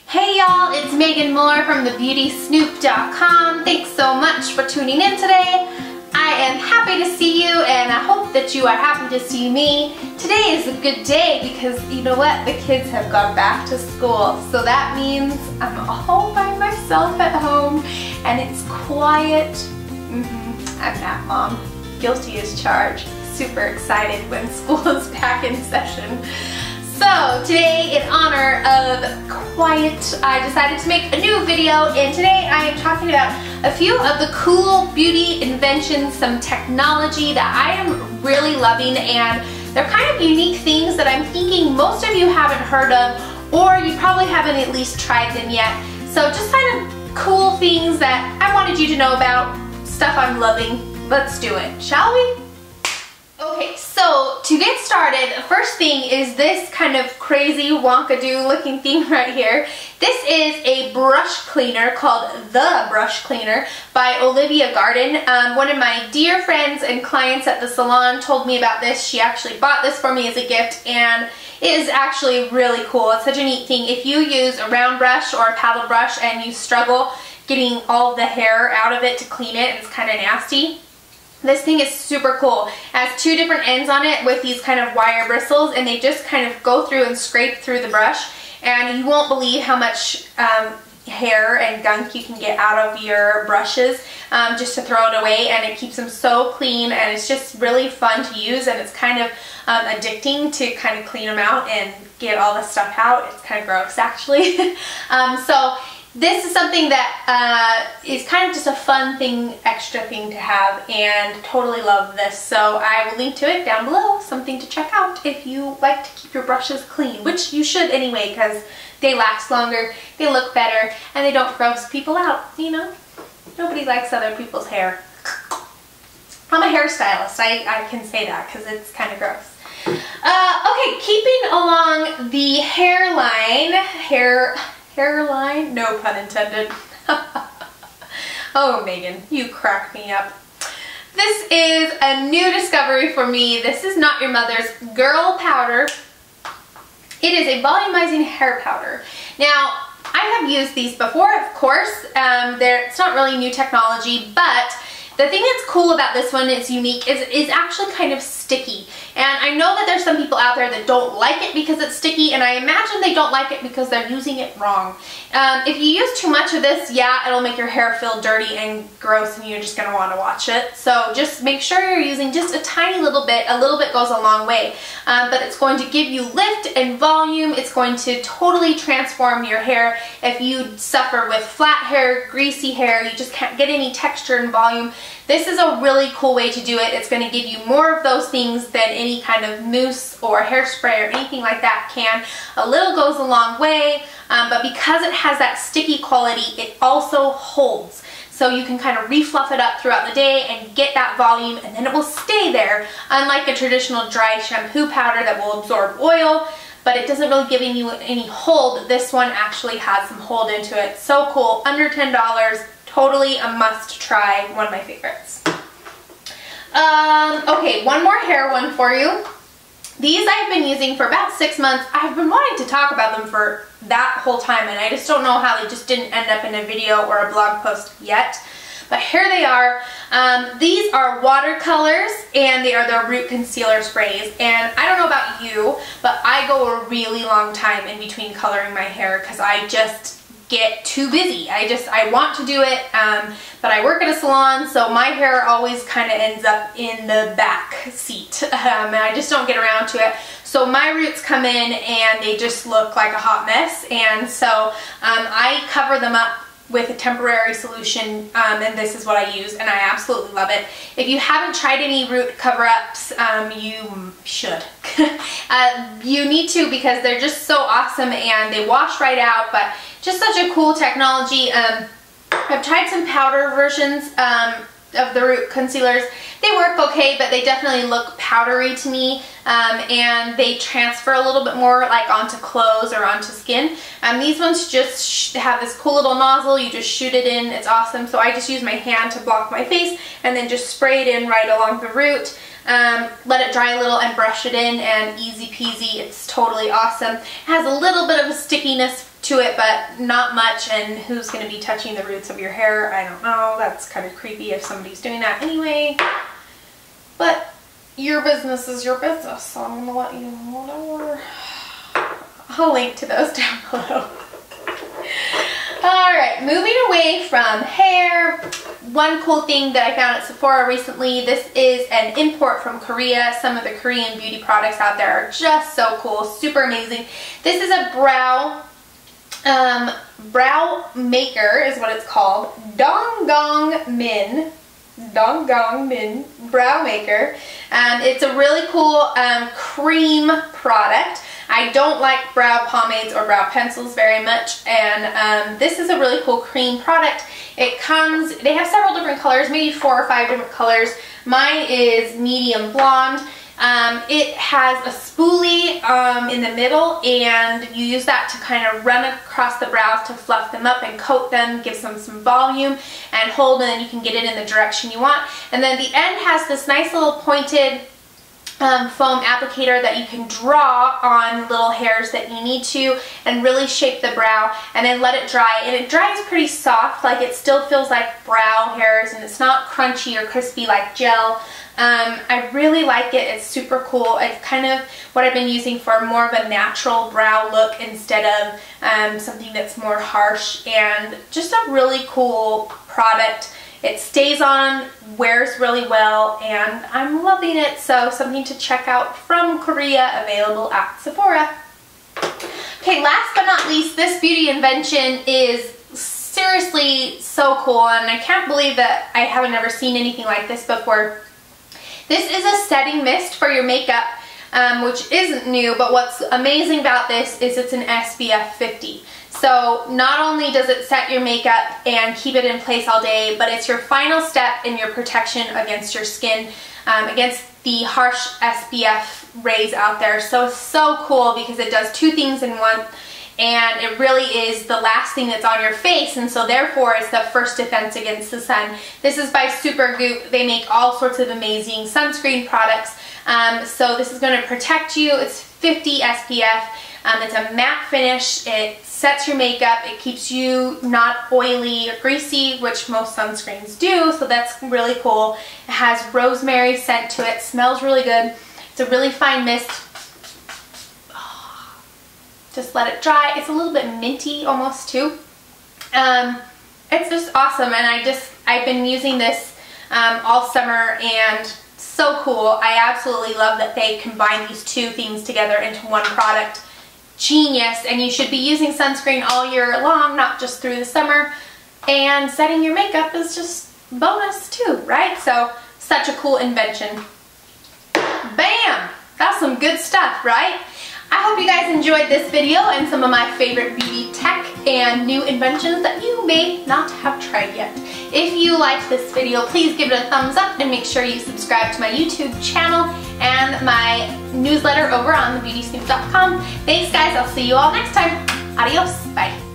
Hey y'all, it's Megan Moore from thebeautysnoop.com. Thanks so much for tuning in today. I am happy to see you and I hope that you are happy to see me. Today is a good day because you know what? The kids have gone back to school. So that means I'm all by myself at home and it's quiet. I'm that mom. Guilty as charged. Super excited when school is back in session. So today, in honor of quiet, I decided to make a new video, and today I am talking about a few of the cool beauty inventions, some technology that I am really loving, and they're kind of unique things that I'm thinking most of you haven't heard of, or you probably haven't at least tried them yet. So just kind of cool things that I wanted you to know about, stuff I'm loving. Let's do it, shall we? Okay, so to get started, the first thing is this kind of crazy wonkadoo looking thing right here. This is a brush cleaner called The Brush Cleaner by Olivia Garden. One of my dear friends and clients at the salon told me about this. She actually bought this for me as a gift and it is actually really cool. It's such a neat thing. If you use a round brush or a paddle brush and you struggle getting all the hair out of it to clean it, it's kind of nasty. This thing is super cool. It has two different ends on it with these kind of wire bristles, and they just kind of go through and scrape through the brush, and you won't believe how much hair and gunk you can get out of your brushes just to throw it away, and it keeps them so clean, and it's just really fun to use, and it's kind of addicting to kind of clean them out and get all the stuff out. It's kind of gross actually. So this is something that is kind of just a fun thing, extra thing to have, and totally love this. So I will link to it down below, something to check out if you like to keep your brushes clean, which you should anyway because they last longer, they look better, and they don't gross people out, you know? Nobody likes other people's hair. I'm a hairstylist, I can say that because it's kind of gross. Okay, keeping along the hairline, no pun intended. Oh, Megan, you crack me up. This is a new discovery for me. This is Not Your Mother's Girl Powder. It is a volumizing hair powder. Now, I have used these before, of course. It's not really new technology, but the thing that's cool about this one, it's unique, is actually kind of sticky. And I know that there's some people out there that don't like it because it's sticky, and I imagine they don't like it because they're using it wrong. If you use too much of this, yeah, it'll make your hair feel dirty and gross and you're just going to want to watch it. So just make sure you're using just a tiny little bit. A little bit goes a long way. But it's going to give you lift and volume. It's going to totally transform your hair. If you suffer with flat hair, greasy hair, you just can't get any texture and volume, this is a really cool way to do it. It's going to give you more of those things than any kind of mousse or hairspray or anything like that can. A little goes a long way, but because it has that sticky quality, it also holds. So you can kind of refluff it up throughout the day and get that volume, and then it will stay there, unlike a traditional dry shampoo powder that will absorb oil, but it doesn't really give you any hold. This one actually has some hold into it. So cool, under $10. Totally a must try, one of my favorites. Okay, one more hair one for you. These I've been using for about 6 months. I've been wanting to talk about them for that whole time, and I just don't know how they just didn't end up in a video or a blog post yet. But here they are. These are watercolors, and they are their root concealer sprays. And I don't know about you, but I go a really long time in between coloring my hair because I just get too busy. I want to do it, but I work at a salon, so my hair always kind of ends up in the back seat, and I just don't get around to it. So my roots come in and they just look like a hot mess, and so I cover them up with a temporary solution, and this is what I use, and I absolutely love it. If you haven't tried any root cover-ups, you should. You need to because they're just so awesome and they wash right out, but just such a cool technology. I've tried some powder versions of the root concealers. They work okay, but they definitely look powdery to me, and they transfer a little bit more like onto clothes or onto skin. These ones just have this cool little nozzle. You just shoot it in. It's awesome. So I just use my hand to block my face and then just spray it in right along the root. Let it dry a little and brush it in, and easy peasy. It's totally awesome. It has a little bit of a stickiness to it, but not much. And who's going to be touching the roots of your hair? I don't know. That's kind of creepy if somebody's doing that anyway. But your business is your business, so I'm going to let you whatever. I'll link to those down below. Alright, moving away from hair, one cool thing that I found at Sephora recently, this is an import from Korea. Some of the Korean beauty products out there are just so cool, super amazing. This is a brow maker is what it's called. Donggong Min brow maker. It's a really cool cream product. I don't like brow pomades or brow pencils very much, and this is a really cool cream product. It comes, they have several different colors, maybe 4 or 5 different colors. Mine is medium blonde. It has a spoolie in the middle, and you use that to kind of run across the brows to fluff them up and coat them, gives them some volume and hold, and then you can get it in the direction you want. And then the end has this nice little pointed foam applicator that you can draw on little hairs that you need to and really shape the brow, and then let it dry. And it dries pretty soft, like it still feels like brow hairs, and it's not crunchy or crispy like gel. I really like it. It's super cool. It's kind of what I've been using for more of a natural brow look instead of something that's more harsh, and just a really cool product. It stays on, wears really well, and I'm loving it. So something to check out from Korea, available at Sephora. Okay, last but not least, this beauty invention is seriously so cool, and I can't believe that I haven't ever seen anything like this before. This is a setting mist for your makeup, which isn't new, but what's amazing about this is it's an SPF 50. So not only does it set your makeup and keep it in place all day, but it's your final step in your protection against your skin, against the harsh SPF rays out there. So it's so cool because it does 2 things in one, and it really is the last thing that's on your face, and so therefore it's the first defense against the sun. This is by Supergoop. They make all sorts of amazing sunscreen products. So this is going to protect you. It's 50 SPF. It's a matte finish. It sets your makeup. It keeps you not oily or greasy, which most sunscreens do, so that's really cool. It has rosemary scent to it. Smells really good. It's a really fine mist. Just let it dry. It's a little bit minty almost too. It's just awesome, and I've been using this all summer, and so cool. I absolutely love that they combine these 2 things together into one product. Genius. And you should be using sunscreen all year long, not just through the summer. And setting your makeup is just bonus too, right? So such a cool invention. Bam! That's some good stuff, right? I hope you guys enjoyed this video and some of my favorite beauty tech and new inventions that you may not have tried yet. If you liked this video, please give it a thumbs up and make sure you subscribe to my YouTube channel and my newsletter over on thebeautysnoop.com. Thanks guys, I'll see you all next time. Adios, bye.